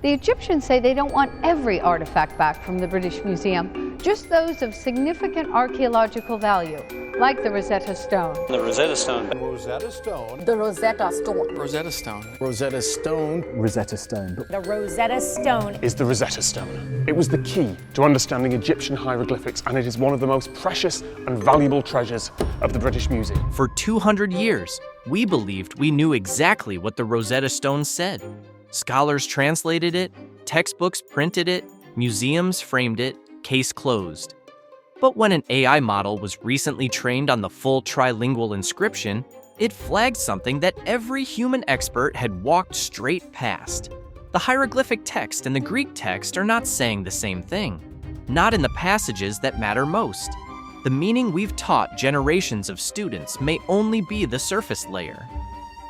The Egyptians say they don't want every artifact back from the British Museum, just those of significant archaeological value, like the Rosetta Stone. The Rosetta Stone. Rosetta Stone. The Rosetta Stone. Rosetta Stone. Rosetta Stone. Rosetta Stone. The Rosetta Stone is the Rosetta Stone. It was the key to understanding Egyptian hieroglyphics, and it is one of the most precious and valuable treasures of the British Museum. For 200 years, we believed we knew exactly what the Rosetta Stone said. Scholars translated it, textbooks printed it, museums framed it, case closed. But when an AI model was recently trained on the full trilingual inscription, it flagged something that every human expert had walked straight past. The hieroglyphic text and the Greek text are not saying the same thing, not in the passages that matter most. The meaning we've taught generations of students may only be the surface layer.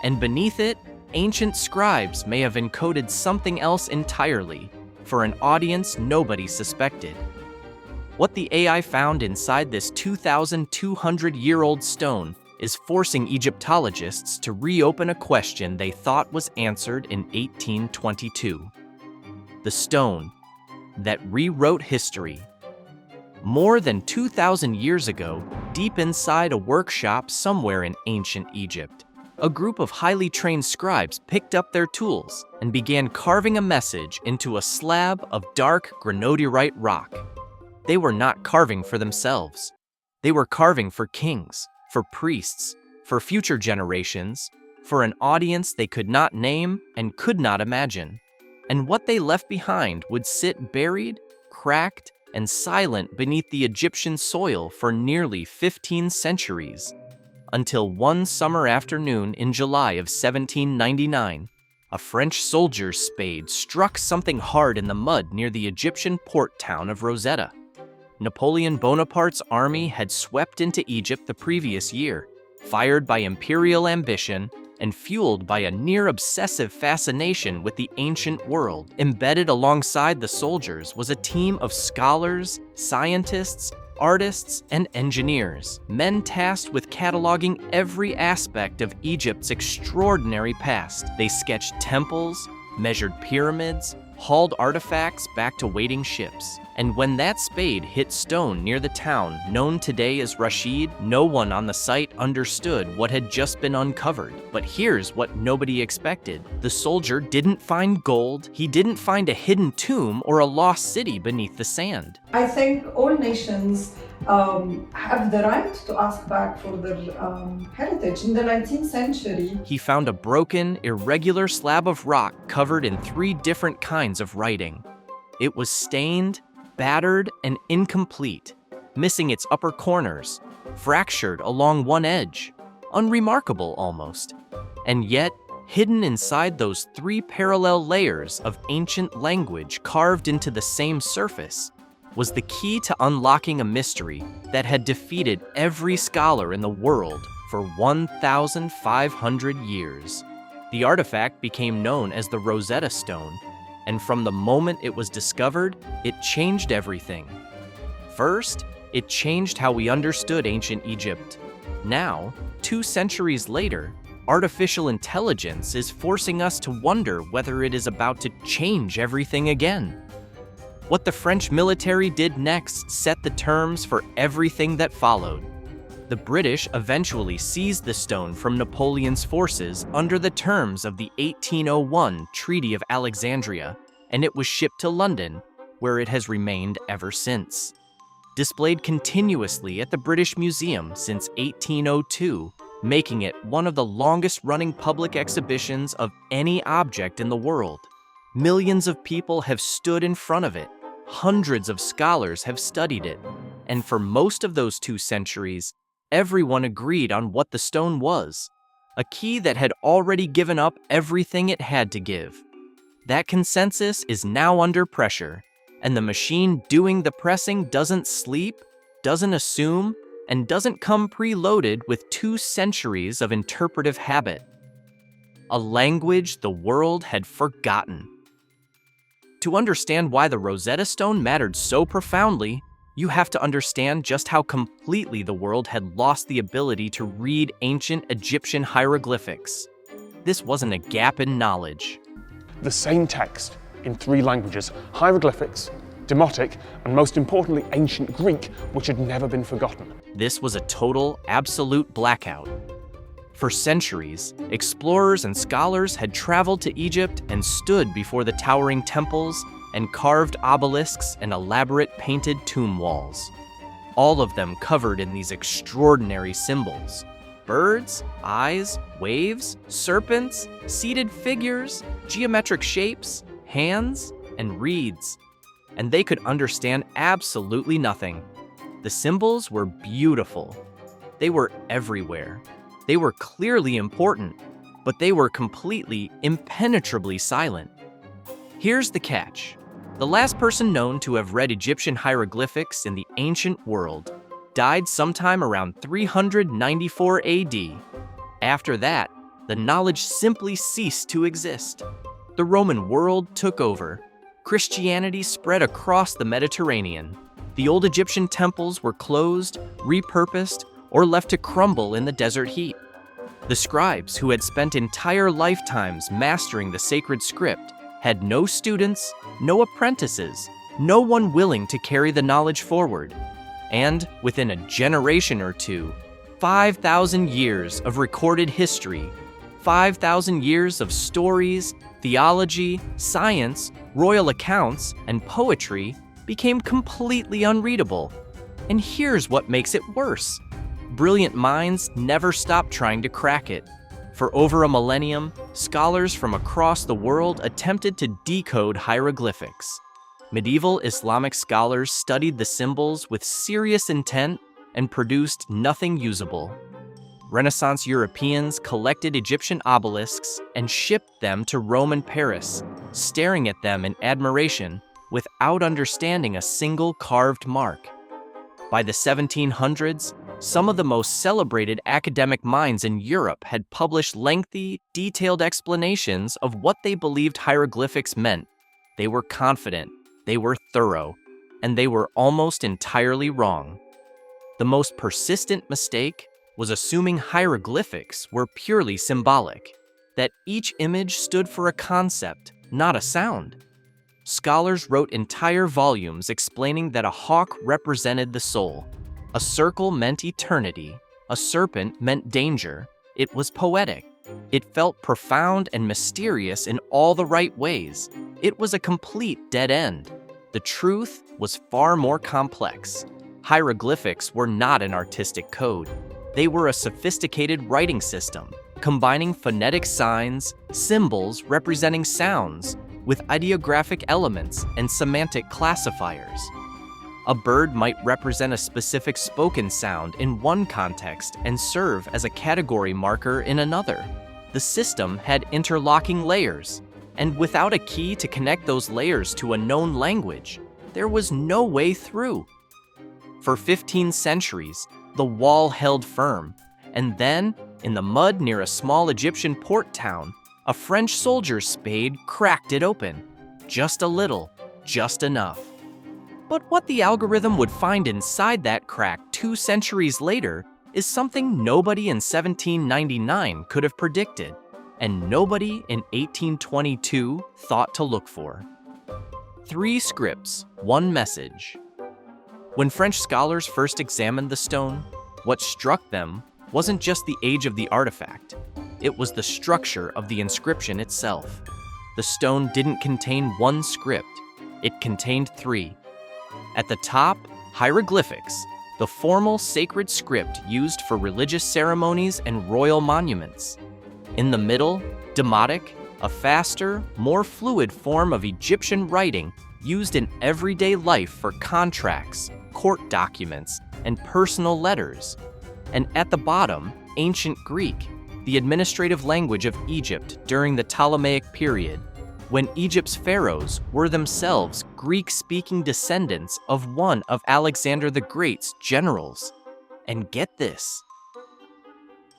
And beneath it, ancient scribes may have encoded something else entirely, for an audience nobody suspected. What the AI found inside this 2,200-year-old stone is forcing Egyptologists to reopen a question they thought was answered in 1822. The stone that rewrote history. More than 2,000 years ago, deep inside a workshop somewhere in ancient Egypt, a group of highly trained scribes picked up their tools and began carving a message into a slab of dark granodiorite rock. They were not carving for themselves. They were carving for kings, for priests, for future generations, for an audience they could not name and could not imagine. And what they left behind would sit buried, cracked, and silent beneath the Egyptian soil for nearly 15 centuries. Until one summer afternoon in July of 1799, a French soldier's spade struck something hard in the mud near the Egyptian port town of Rosetta. Napoleon Bonaparte's army had swept into Egypt the previous year, fired by imperial ambition and fueled by a near-obsessive fascination with the ancient world. Embedded alongside the soldiers was a team of scholars, scientists, artists, and engineers, men tasked with cataloging every aspect of Egypt's extraordinary past. They sketched temples, measured pyramids, hauled artifacts back to waiting ships. And when that spade hit stone near the town known today as Rashid, no one on the site understood what had just been uncovered. But here's what nobody expected. The soldier didn't find gold, he didn't find a hidden tomb or a lost city beneath the sand. I think all nations have the right to ask back for their heritage. In the 19th century, he found a broken, irregular slab of rock covered in 3 different kinds of writing. It was stained, battered, and incomplete, missing its upper corners, fractured along one edge, unremarkable almost. And yet, hidden inside those 3 parallel layers of ancient language carved into the same surface, was the key to unlocking a mystery that had defeated every scholar in the world for 1,500 years. The artifact became known as the Rosetta Stone, and from the moment it was discovered, it changed everything. First, it changed how we understood ancient Egypt. Now, 2 centuries later, artificial intelligence is forcing us to wonder whether it is about to change everything again. What the French military did next set the terms for everything that followed. The British eventually seized the stone from Napoleon's forces under the terms of the 1801 Treaty of Alexandria, and it was shipped to London, where it has remained ever since. Displayed continuously at the British Museum since 1802, making it one of the longest-running public exhibitions of any object in the world. Millions of people have stood in front of it. Hundreds of scholars have studied it, and for most of those 2 centuries, everyone agreed on what the stone was, a key that had already given up everything it had to give. That consensus is now under pressure, and the machine doing the pressing doesn't sleep, doesn't assume, and doesn't come preloaded with 2 centuries of interpretive habit. A language the world had forgotten. To understand why the Rosetta Stone mattered so profoundly, you have to understand just how completely the world had lost the ability to read ancient Egyptian hieroglyphics. This wasn't a gap in knowledge. The same text in 3 languages: hieroglyphics, Demotic, and most importantly, ancient Greek, which had never been forgotten. This was a total, absolute blackout. For centuries, explorers and scholars had traveled to Egypt and stood before the towering temples and carved obelisks and elaborate painted tomb walls, all of them covered in these extraordinary symbols: birds, eyes, waves, serpents, seated figures, geometric shapes, hands, and reeds. And they could understand absolutely nothing. The symbols were beautiful. They were everywhere. They were clearly important, but they were completely, impenetrably silent. Here's the catch. The last person known to have read Egyptian hieroglyphics in the ancient world died sometime around 394 AD. After that, the knowledge simply ceased to exist. The Roman world took over. Christianity spread across the Mediterranean. The old Egyptian temples were closed, repurposed, or left to crumble in the desert heat. The scribes, who had spent entire lifetimes mastering the sacred script, had no students, no apprentices, no one willing to carry the knowledge forward. And within a generation or two, 5,000 years of recorded history, 5,000 years of stories, theology, science, royal accounts, and poetry became completely unreadable. And here's what makes it worse. Brilliant minds never stopped trying to crack it. For over a millennium, scholars from across the world attempted to decode hieroglyphics. Medieval Islamic scholars studied the symbols with serious intent and produced nothing usable. Renaissance Europeans collected Egyptian obelisks and shipped them to Rome and Paris, staring at them in admiration without understanding a single carved mark. By the 1700s, some of the most celebrated academic minds in Europe had published lengthy, detailed explanations of what they believed hieroglyphics meant. They were confident, they were thorough, and they were almost entirely wrong. The most persistent mistake was assuming hieroglyphics were purely symbolic, that each image stood for a concept, not a sound. Scholars wrote entire volumes explaining that a hawk represented the soul, a circle meant eternity, a serpent meant danger. It was poetic. It felt profound and mysterious in all the right ways. It was a complete dead end. The truth was far more complex. Hieroglyphics were not an artistic code. They were a sophisticated writing system, combining phonetic signs, symbols representing sounds, with ideographic elements and semantic classifiers. A bird might represent a specific spoken sound in one context and serve as a category marker in another. The system had interlocking layers, and without a key to connect those layers to a known language, there was no way through. For 15 centuries, the wall held firm, and then, in the mud near a small Egyptian port town, a French soldier's spade cracked it open. Just a little, just enough. But what the algorithm would find inside that crack 2 centuries later is something nobody in 1799 could have predicted, and nobody in 1822 thought to look for. 3 scripts, 1 message. When French scholars first examined the stone, what struck them wasn't just the age of the artifact. It was the structure of the inscription itself. The stone didn't contain 1 script. It contained 3. At the top, hieroglyphics, the formal sacred script used for religious ceremonies and royal monuments. In the middle, Demotic, a faster, more fluid form of Egyptian writing used in everyday life for contracts, court documents, and personal letters. And at the bottom, ancient Greek, the administrative language of Egypt during the Ptolemaic period, when Egypt's pharaohs were themselves Greek-speaking descendants of one of Alexander the Great's generals. And get this,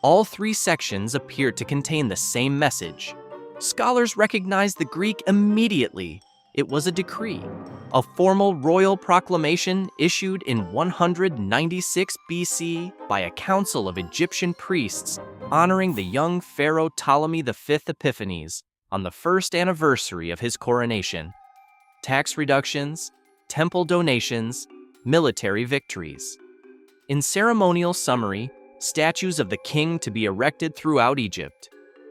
all 3 sections appear to contain the same message. Scholars recognized the Greek immediately. It was a decree, a formal royal proclamation issued in 196 BC by a council of Egyptian priests honoring the young pharaoh Ptolemy V Epiphanes, on the first anniversary of his coronation. Tax reductions, temple donations, military victories. In ceremonial summary, statues of the king to be erected throughout Egypt.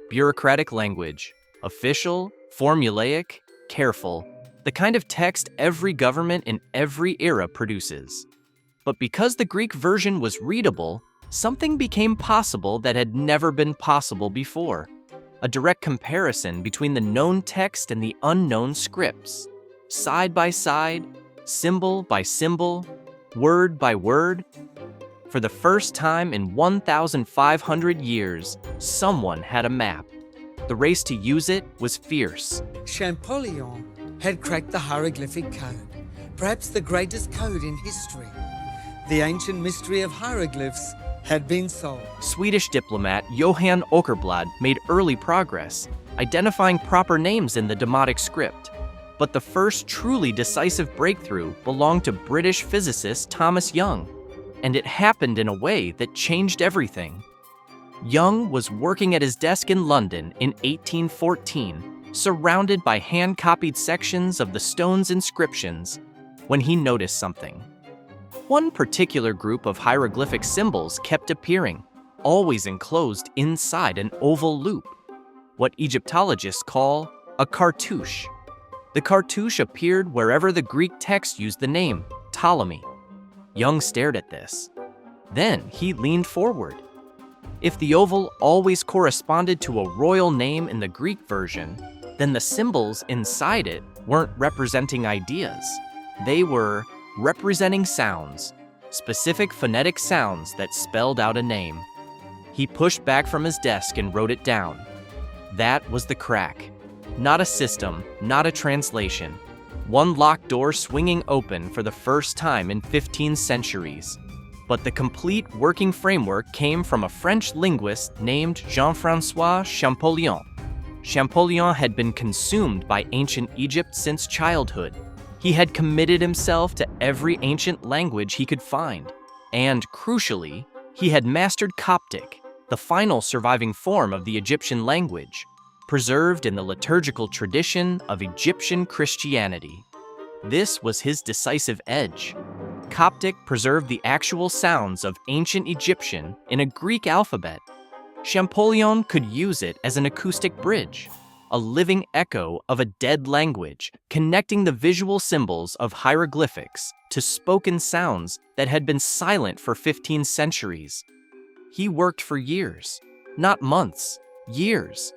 Bureaucratic language, official, formulaic, careful, the kind of text every government in every era produces. But because the Greek version was readable, something became possible that had never been possible before. A direct comparison between the known text and the unknown scripts. Side by side, symbol by symbol, word by word. For the first time in 1,500 years, someone had a map. The race to use it was fierce. Champollion had cracked the hieroglyphic code, perhaps the greatest code in history. The ancient mystery of hieroglyphs had been solved. Swedish diplomat Johan Åkerblad made early progress, identifying proper names in the Demotic script. But the first truly decisive breakthrough belonged to British physicist Thomas Young, and it happened in a way that changed everything. Young was working at his desk in London in 1814, surrounded by hand-copied sections of the stone's inscriptions, when he noticed something. One particular group of hieroglyphic symbols kept appearing, always enclosed inside an oval loop, what Egyptologists call a cartouche. The cartouche appeared wherever the Greek text used the name Ptolemy. Young stared at this. Then he leaned forward. If the oval always corresponded to a royal name in the Greek version, then the symbols inside it weren't representing ideas. They were representing sounds, specific phonetic sounds that spelled out a name. He pushed back from his desk and wrote it down. That was the crack. Not a system, not a translation. One locked door swinging open for the first time in 15 centuries. But the complete working framework came from a French linguist named Jean-François Champollion. Champollion had been consumed by ancient Egypt since childhood. He had committed himself to every ancient language he could find. And, crucially, he had mastered Coptic, the final surviving form of the Egyptian language, preserved in the liturgical tradition of Egyptian Christianity. This was his decisive edge. Coptic preserved the actual sounds of ancient Egyptian in a Greek alphabet. Champollion could use it as an acoustic bridge, a living echo of a dead language, connecting the visual symbols of hieroglyphics to spoken sounds that had been silent for 15 centuries. He worked for years, not months, years.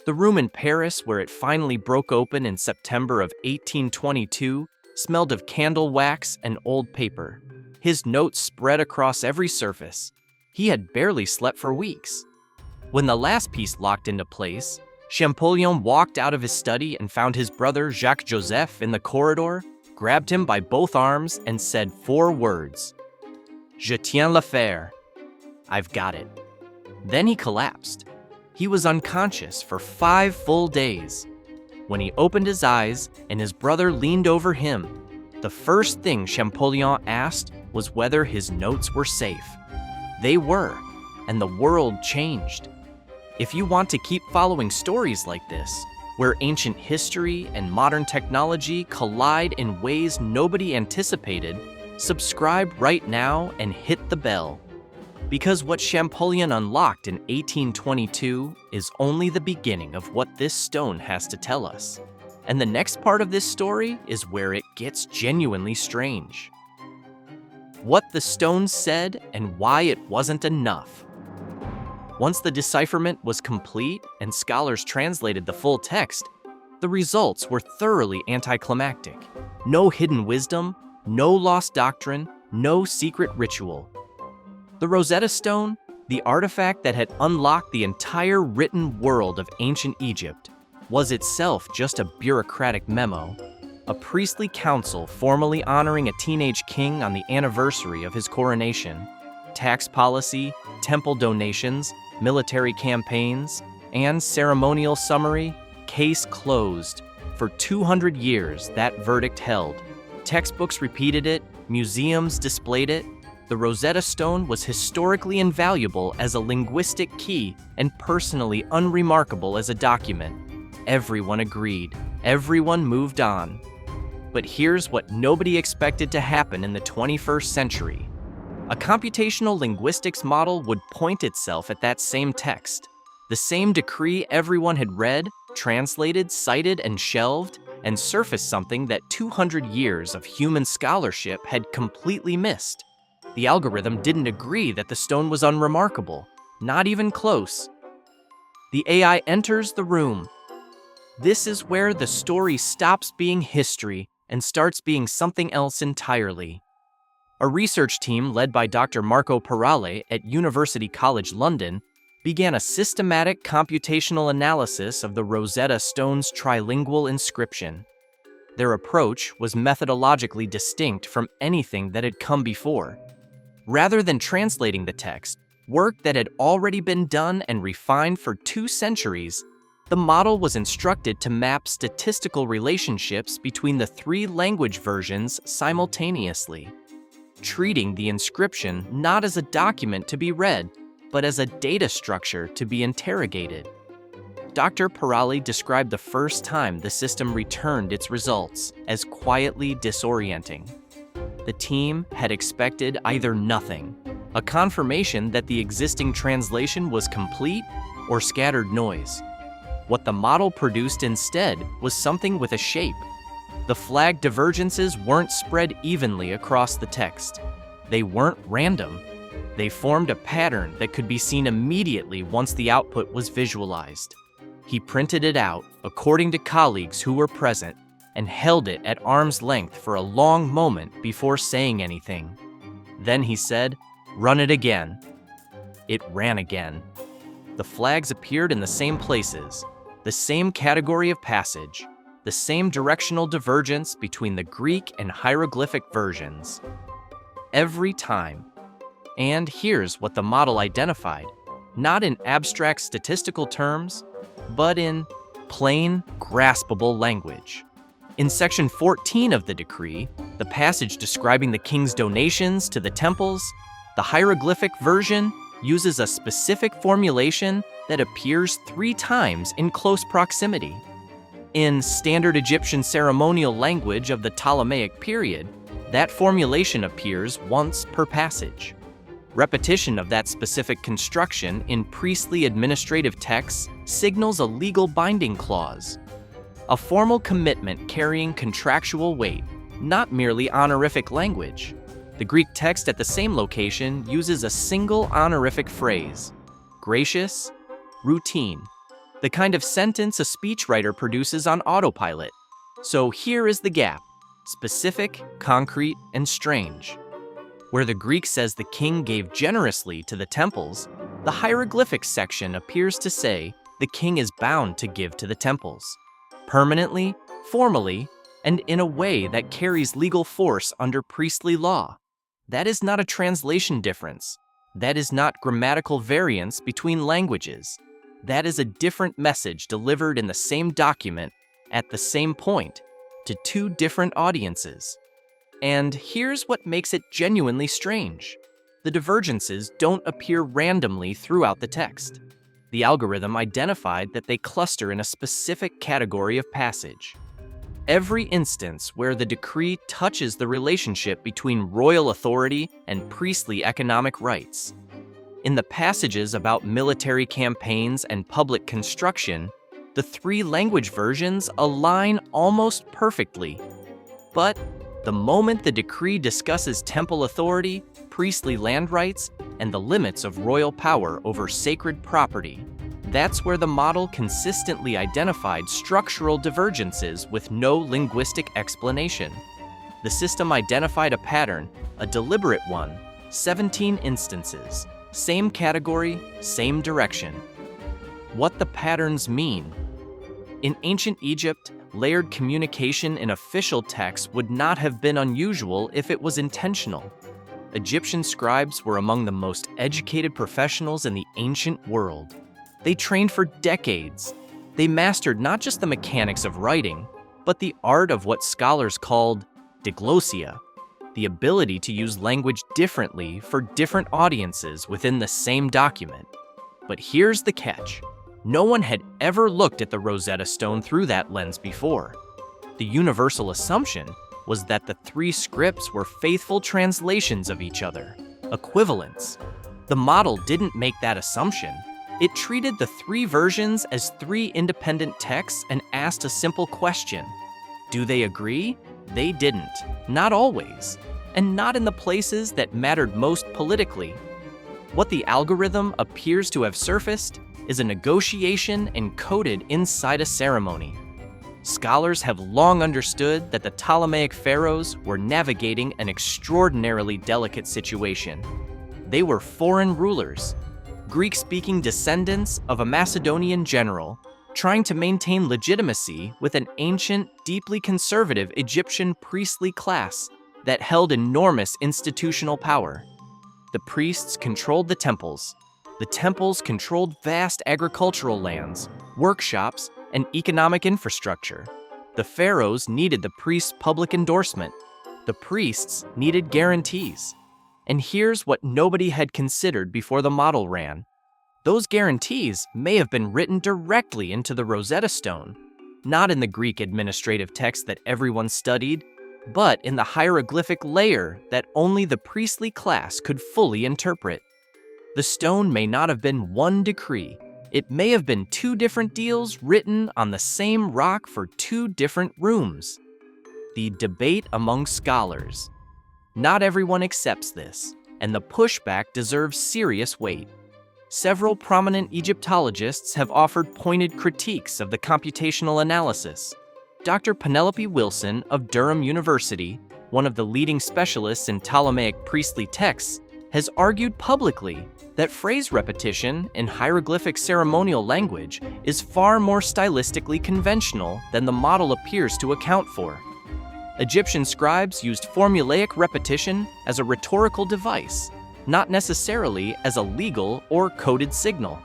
The room in Paris where it finally broke open in September of 1822 smelled of candle wax and old paper. His notes spread across every surface. He had barely slept for weeks. When the last piece locked into place, Champollion walked out of his study and found his brother Jacques-Joseph in the corridor, grabbed him by both arms, and said 4 words. Je tiens l'affaire. I've got it. Then he collapsed. He was unconscious for 5 full days. When he opened his eyes and his brother leaned over him, the first thing Champollion asked was whether his notes were safe. They were, and the world changed. If you want to keep following stories like this, where ancient history and modern technology collide in ways nobody anticipated, subscribe right now and hit the bell. Because what Champollion unlocked in 1822 is only the beginning of what this stone has to tell us. And the next part of this story is where it gets genuinely strange. What the stone said and why it wasn't enough. Once the decipherment was complete and scholars translated the full text, the results were thoroughly anticlimactic. No hidden wisdom, no lost doctrine, no secret ritual. The Rosetta Stone, the artifact that had unlocked the entire written world of ancient Egypt, was itself just a bureaucratic memo, a priestly council formally honoring a teenage king on the anniversary of his coronation, tax policy, temple donations, military campaigns, and ceremonial summary, case closed. For 200 years, that verdict held. Textbooks repeated it, museums displayed it. The Rosetta Stone was historically invaluable as a linguistic key and personally unremarkable as a document. everyone agreed. Everyone moved on. But here's what nobody expected to happen in the 21st century. A computational linguistics model would point itself at that same text, the same decree everyone had read, translated, cited, and shelved, and surface something that 200 years of human scholarship had completely missed. The algorithm didn't agree that the stone was unremarkable, not even close. The AI enters the room. This is where the story stops being history and starts being something else entirely. A research team led by Dr. Marco Parale at University College London began a systematic computational analysis of the Rosetta Stone's trilingual inscription. Their approach was methodologically distinct from anything that had come before. Rather than translating the text, work that had already been done and refined for 2 centuries, the model was instructed to map statistical relationships between the 3 language versions simultaneously, treating the inscription not as a document to be read, but as a data structure to be interrogated. Dr. Parale described the first time the system returned its results as quietly disorienting. The team had expected either nothing, a confirmation that the existing translation was complete, or scattered noise. What the model produced instead was something with a shape. The flag divergences weren't spread evenly across the text. They weren't random. They formed a pattern that could be seen immediately once the output was visualized. He printed it out, according to colleagues who were present, and held it at arm's length for a long moment before saying anything. Then he said, "Run it again." It ran again. The flags appeared in the same places, the same category of passage, the same directional divergence between the Greek and hieroglyphic versions. Every time. And here's what the model identified, not in abstract statistical terms, but in plain, graspable language. In section 14 of the decree, the passage describing the king's donations to the temples, the hieroglyphic version uses a specific formulation that appears 3 times in close proximity. In standard Egyptian ceremonial language of the Ptolemaic period, that formulation appears once per passage. Repetition of that specific construction in priestly administrative texts signals a legal binding clause, a formal commitment carrying contractual weight, not merely honorific language. The Greek text at the same location uses a single honorific phrase, gracious, routine, the kind of sentence a speechwriter produces on autopilot. So here is the gap, specific, concrete, and strange. Where the Greek says the king gave generously to the temples, the hieroglyphics section appears to say the king is bound to give to the temples, permanently, formally, and in a way that carries legal force under priestly law. That is not a translation difference. That is not grammatical variance between languages. That is a different message delivered in the same document at the same point to 2 different audiences. And here's what makes it genuinely strange. The divergences don't appear randomly throughout the text. The algorithm identified that they cluster in a specific category of passage. Every instance where the decree touches the relationship between royal authority and priestly economic rights. In the passages about military campaigns and public construction, the 3 language versions align almost perfectly. But the moment the decree discusses temple authority, priestly land rights, and the limits of royal power over sacred property, that's where the model consistently identified structural divergences with no linguistic explanation. The system identified a pattern, a deliberate one, 17 instances, same category, same direction. What the patterns mean? In ancient Egypt, layered communication in official texts would not have been unusual if it was intentional. Egyptian scribes were among the most educated professionals in the ancient world. They trained for decades. They mastered not just the mechanics of writing, but the art of what scholars called diglossia, the ability to use language differently for different audiences within the same document. But here's the catch. No one had ever looked at the Rosetta Stone through that lens before. The universal assumption was that the three scripts were faithful translations of each other, equivalents. The model didn't make that assumption. It treated the three versions as three independent texts and asked a simple question. Do they agree? They didn't. Not always. And not in the places that mattered most politically. What the algorithm appears to have surfaced is a negotiation encoded inside a ceremony. Scholars have long understood that the Ptolemaic pharaohs were navigating an extraordinarily delicate situation. They were foreign rulers, Greek-speaking descendants of a Macedonian general, trying to maintain legitimacy with an ancient, deeply conservative Egyptian priestly class that held enormous institutional power. The priests controlled the temples controlled vast agricultural lands, workshops, and economic infrastructure. The pharaohs needed the priests' public endorsement. The priests needed guarantees. And here's what nobody had considered before the model ran. Those guarantees may have been written directly into the Rosetta Stone, not in the Greek administrative text that everyone studied, but in the hieroglyphic layer that only the priestly class could fully interpret. The stone may not have been one decree. It may have been two different deals written on the same rock for two different rooms. The debate among scholars. Not everyone accepts this, and the pushback deserves serious weight. Several prominent Egyptologists have offered pointed critiques of the computational analysis. Dr. Penelope Wilson of Durham University, one of the leading specialists in Ptolemaic priestly texts, has argued publicly that phrase repetition in hieroglyphic ceremonial language is far more stylistically conventional than the model appears to account for. Egyptian scribes used formulaic repetition as a rhetorical device, not necessarily as a legal or coded signal.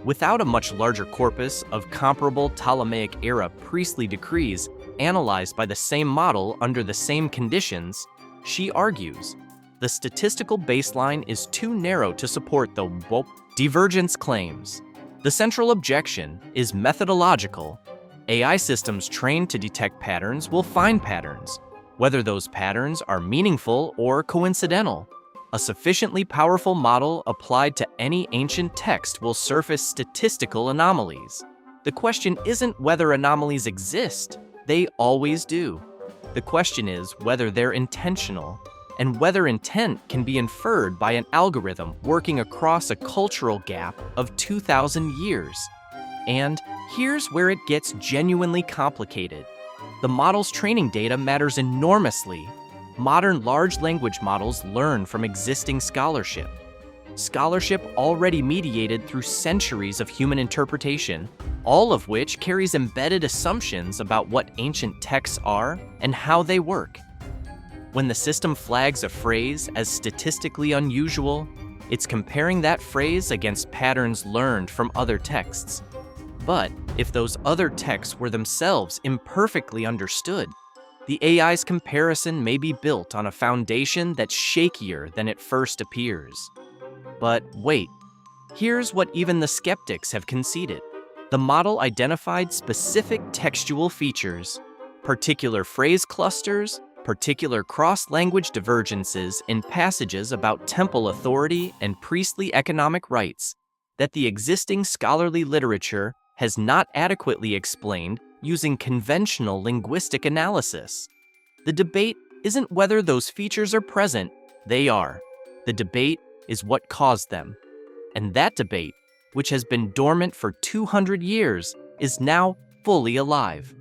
Without a much larger corpus of comparable Ptolemaic-era priestly decrees analyzed by the same model under the same conditions, she argues, the statistical baseline is too narrow to support the divergence claims. The central objection is methodological. AI systems trained to detect patterns will find patterns, whether those patterns are meaningful or coincidental. A sufficiently powerful model applied to any ancient text will surface statistical anomalies. The question isn't whether anomalies exist, they always do. The question is whether they're intentional, and whether intent can be inferred by an algorithm working across a cultural gap of 2,000 years. And here's where it gets genuinely complicated. The model's training data matters enormously. Modern large language models learn from existing scholarship. Scholarship already mediated through centuries of human interpretation, all of which carries embedded assumptions about what ancient texts are and how they work. When the system flags a phrase as statistically unusual, it's comparing that phrase against patterns learned from other texts. But if those other texts were themselves imperfectly understood, the AI's comparison may be built on a foundation that's shakier than it first appears. But wait, here's what even the skeptics have conceded. The model identified specific textual features, particular phrase clusters, particular cross-language divergences in passages about temple authority and priestly economic rights that the existing scholarly literature has not adequately explained using conventional linguistic analysis. The debate isn't whether those features are present, they are. The debate is what caused them. And that debate, which has been dormant for 200 years, is now fully alive.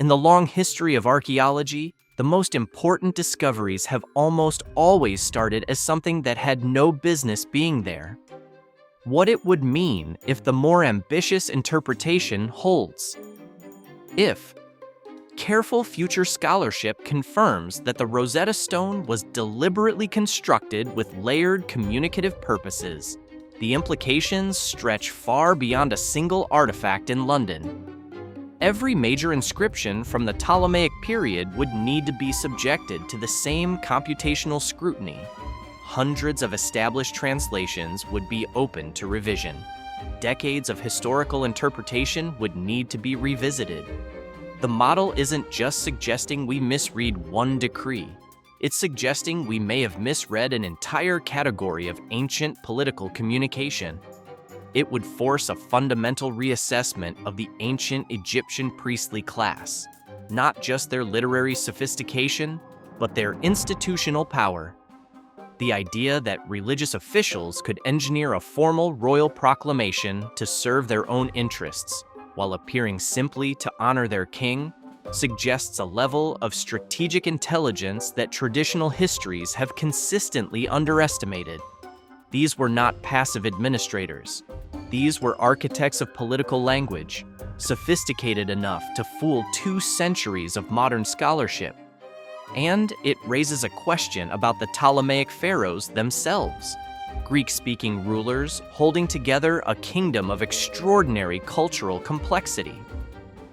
In the long history of archaeology, the most important discoveries have almost always started as something that had no business being there. What it would mean if the more ambitious interpretation holds. If careful future scholarship confirms that the Rosetta Stone was deliberately constructed with layered communicative purposes, the implications stretch far beyond a single artifact in London. Every major inscription from the Ptolemaic period would need to be subjected to the same computational scrutiny. Hundreds of established translations would be open to revision. decades of historical interpretation would need to be revisited. The model isn't just suggesting we misread one decree. It's suggesting we may have misread an entire category of ancient political communication. It would force a fundamental reassessment of the ancient Egyptian priestly class, not just their literary sophistication, but their institutional power. The idea that religious officials could engineer a formal royal proclamation to serve their own interests, while appearing simply to honor their king, suggests a level of strategic intelligence that traditional histories have consistently underestimated. These were not passive administrators. These were architects of political language, sophisticated enough to fool 2 centuries of modern scholarship. And it raises a question about the Ptolemaic pharaohs themselves, Greek-speaking rulers holding together a kingdom of extraordinary cultural complexity.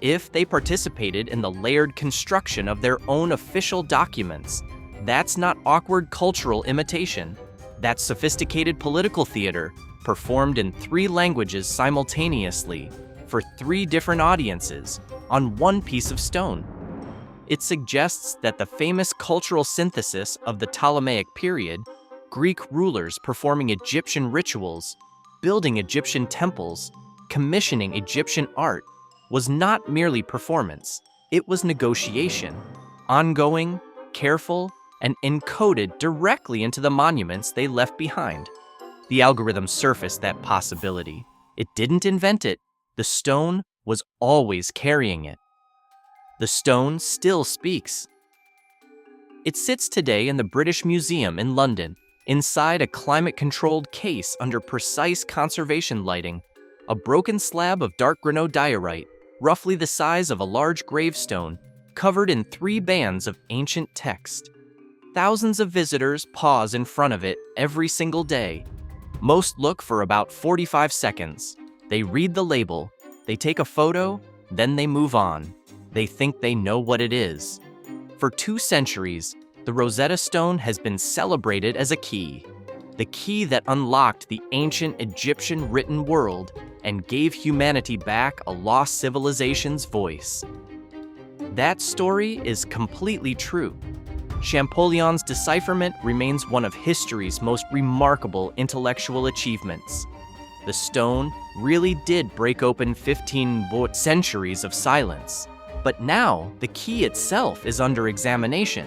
If they participated in the layered construction of their own official documents, that's not awkward cultural imitation. That's sophisticated political theater performed in 3 languages simultaneously for 3 different audiences on one piece of stone. It suggests that the famous cultural synthesis of the Ptolemaic period, Greek rulers performing Egyptian rituals, building Egyptian temples, commissioning Egyptian art, was not merely performance. It was negotiation, ongoing, careful, and encoded directly into the monuments they left behind. The algorithm surfaced that possibility. It didn't invent it. The stone was always carrying it. The stone still speaks. It sits today in the British Museum in London, inside a climate-controlled case under precise conservation lighting, a broken slab of dark granodiorite, roughly the size of a large gravestone, covered in 3 bands of ancient text. Thousands of visitors pause in front of it every single day. Most look for about 45 seconds. They read the label, they take a photo, then they move on. They think they know what it is. For 2 centuries, the Rosetta Stone has been celebrated as a key. The key that unlocked the ancient Egyptian written world and gave humanity back a lost civilization's voice. That story is completely true. Champollion's decipherment remains one of history's most remarkable intellectual achievements. The stone really did break open 15 centuries of silence. But now, the key itself is under examination.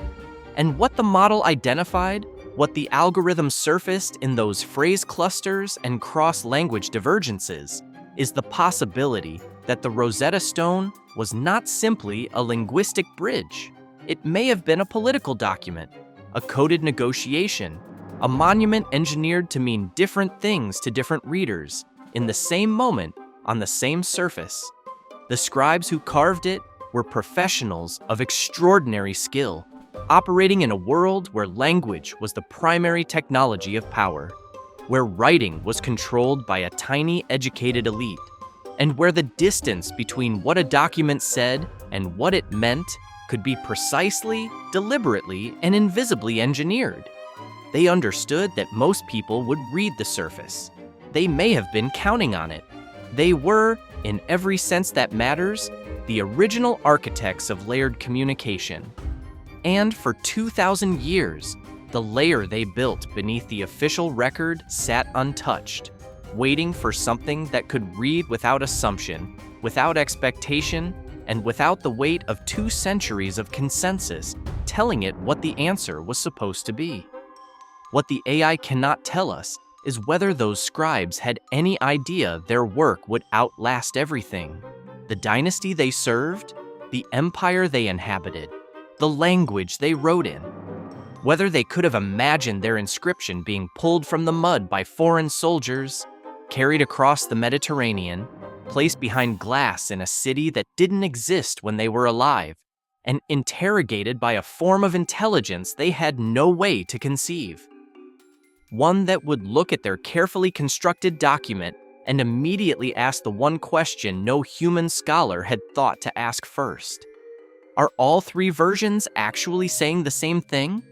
And what the model identified, what the algorithm surfaced in those phrase clusters and cross-language divergences, is the possibility that the Rosetta Stone was not simply a linguistic bridge. It may have been a political document, a coded negotiation, a monument engineered to mean different things to different readers, in the same moment, on the same surface. The scribes who carved it were professionals of extraordinary skill, operating in a world where language was the primary technology of power, where writing was controlled by a tiny educated elite, and where the distance between what a document said and what it meant could be precisely, deliberately, and invisibly engineered. They understood that most people would read the surface. They may have been counting on it. They were, in every sense that matters, the original architects of layered communication. And for 2,000 years, the layer they built beneath the official record sat untouched, waiting for something that could read without assumption, without expectation, and without the weight of 2 centuries of consensus telling it what the answer was supposed to be. What the AI cannot tell us is whether those scribes had any idea their work would outlast everything. The dynasty they served, the empire they inhabited, the language they wrote in. Whether they could have imagined their inscription being pulled from the mud by foreign soldiers, carried across the Mediterranean, placed behind glass in a city that didn't exist when they were alive, and interrogated by a form of intelligence they had no way to conceive. One that would look at their carefully constructed document and immediately ask the one question no human scholar had thought to ask first. Are all 3 versions actually saying the same thing?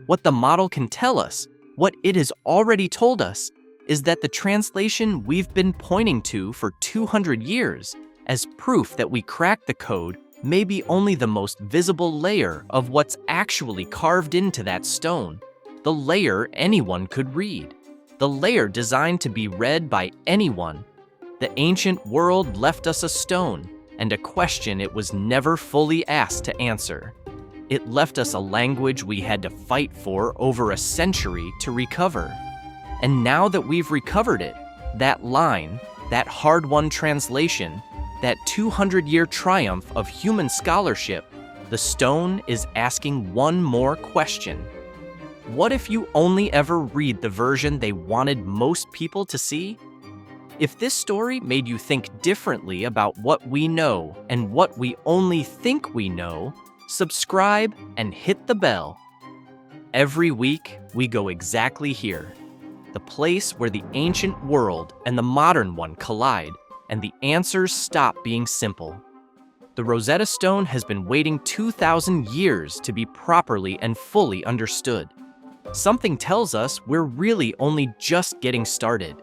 What the model can tell us, what it has already told us, is that the translation we've been pointing to for 200 years as proof that we cracked the code may be only the most visible layer of what's actually carved into that stone, the layer anyone could read, the layer designed to be read by anyone. The ancient world left us a stone and a question it was never fully asked to answer. It left us a language we had to fight for over a century to recover. And now that we've recovered it, that line, that hard-won translation, that 200-year triumph of human scholarship, the stone is asking one more question. What if you only ever read the version they wanted most people to see? If this story made you think differently about what we know and what we only think we know, subscribe and hit the bell. Every week, we go exactly here, the place where the ancient world and the modern one collide, and the answers stop being simple. The Rosetta Stone has been waiting 2,000 years to be properly and fully understood. Something tells us we're really only just getting started.